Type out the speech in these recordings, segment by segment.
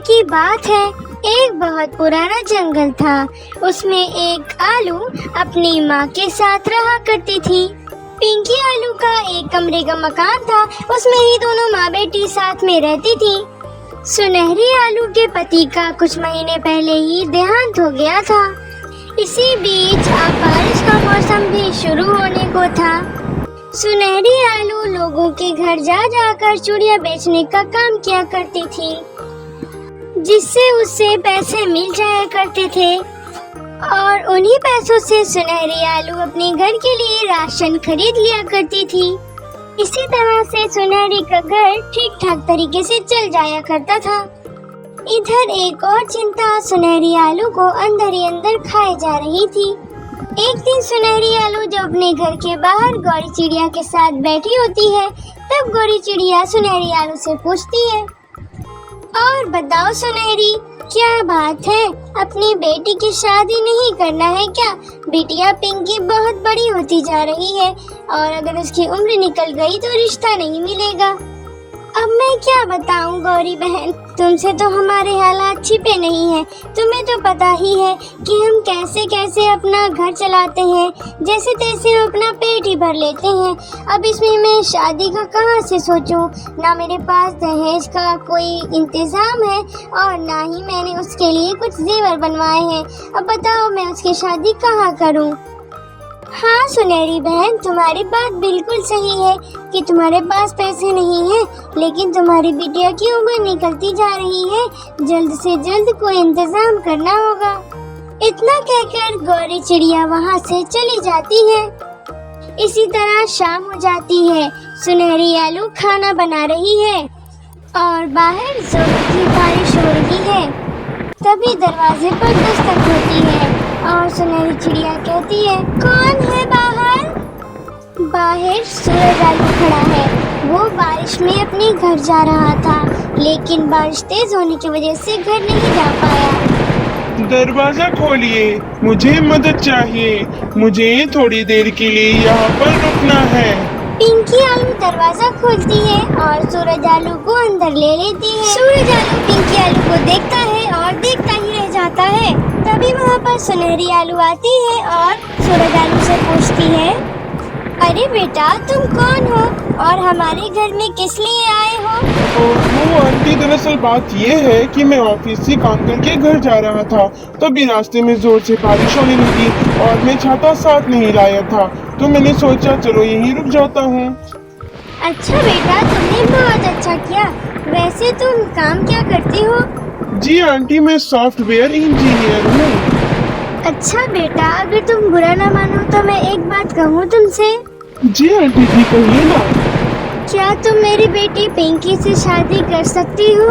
की बात है, एक बहुत पुराना जंगल था। उसमें एक आलू अपनी माँ के साथ रहा करती थी। पिंकी आलू का एक कमरे का मकान था, उसमें ही दोनों माँ बेटी साथ में रहती थी। सुनहरी आलू के पति का कुछ महीने पहले ही देहांत हो गया था। इसी बीच अब बारिश का मौसम भी शुरू होने को था। सुनहरी आलू लोगों के घर जा जाकर चूड़ियां बेचने का काम किया करती थी, जिससे उसे पैसे मिल जाया करते थे और उन्हीं पैसों से सुनहरी आलू अपने घर के लिए राशन खरीद लिया करती थी। इसी तरह से सुनहरी का घर ठीक ठाक तरीके से चल जाया करता था। इधर एक और चिंता सुनहरी आलू को अंदर ही अंदर खाए जा रही थी। एक दिन सुनहरी आलू जब अपने घर के बाहर गौरी चिड़िया के साथ बैठी होती है, तब गौरी चिड़िया सुनहरी आलू से पूछती है, और बताओ सुनहरी, क्या बात है, अपनी बेटी की शादी नहीं करना है क्या? बिटिया पिंकी बहुत बड़ी होती जा रही है और अगर उसकी उम्र निकल गई तो रिश्ता नहीं मिलेगा। अब मैं क्या बताऊं गौरी बहन, तुमसे तो हमारे हालात छिपे नहीं हैं। तुम्हें तो पता ही है कि हम कैसे कैसे अपना घर चलाते हैं, जैसे तैसे हम अपना पेट ही भर लेते हैं। अब इसमें मैं शादी का कहाँ से सोचूं? ना मेरे पास दहेज का कोई इंतजाम है और ना ही मैंने उसके लिए कुछ जेवर बनवाए हैं। अब बताओ मैं उसकी शादी कहाँ करूँ? हाँ सुनहरी बहन, तुम्हारी बात बिल्कुल सही है कि तुम्हारे पास पैसे नहीं हैं, लेकिन तुम्हारी बिटिया की उम्र निकलती जा रही है, जल्द से जल्द कोई इंतजाम करना होगा। इतना कहकर गौरी चिड़िया वहाँ से चली जाती है। इसी तरह शाम हो जाती है। सुनहरी आलू खाना बना रही है और बाहर जोरों की बारिश हो रही है। तभी दरवाजे पर दस्तक होती है और सुनहरी चिड़िया कहती है, कौन है बाहर? बाहर सूरज आलू खड़ा है। वो बारिश में अपने घर जा रहा था, लेकिन बारिश तेज होने की वजह से घर नहीं जा पाया। दरवाजा खोलिए, मुझे मदद चाहिए। मुझे थोड़ी देर के लिए यहाँ पर रुकना है। पिंकी आलू दरवाजा खोलती है और सूरज आलू को अंदर ले लेती है। सूरज आलू पिंकी आलू को देखता है और देखता ही रह जाता है। तभी वहाँ पर सुनहरी आलू आती है और सूरज आलू से पूछती है, अरे बेटा, तुम कौन हो और हमारे घर में किस लिए आए हो? वो आंटी, दरअसल बात ये है कि मैं ऑफिस से काम करके घर जा रहा था, तभी रास्ते में जोर से बारिश होने लगी और मैं छाता साथ नहीं लाया था, तो मैंने सोचा चलो यहीं रुक जाता हूँ। अच्छा बेटा, तुमने बहुत अच्छा किया। वैसे तुम काम क्या करते हो? जी आंटी, मैं सॉफ्टवेयर इंजीनियर हूँ। अच्छा बेटा, अगर तुम बुरा ना मानो तो मैं एक बात कहूँ तुमसे। जी आंटी जी, कहिए ना। क्या तुम मेरी बेटी पिंकी से शादी कर सकती हो?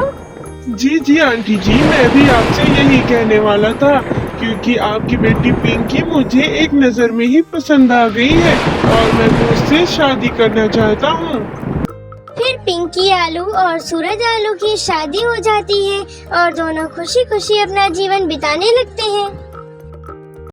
जी जी आंटी जी, मैं भी आपसे यही कहने वाला था, क्योंकि आपकी बेटी पिंकी मुझे एक नज़र में ही पसंद आ गई है और मैं उससे शादी करना चाहता हूँ। फिर पिंकी आलू और सूरज आलू की शादी हो जाती है और दोनों खुशी खुशी अपना जीवन बिताने लगते हैं।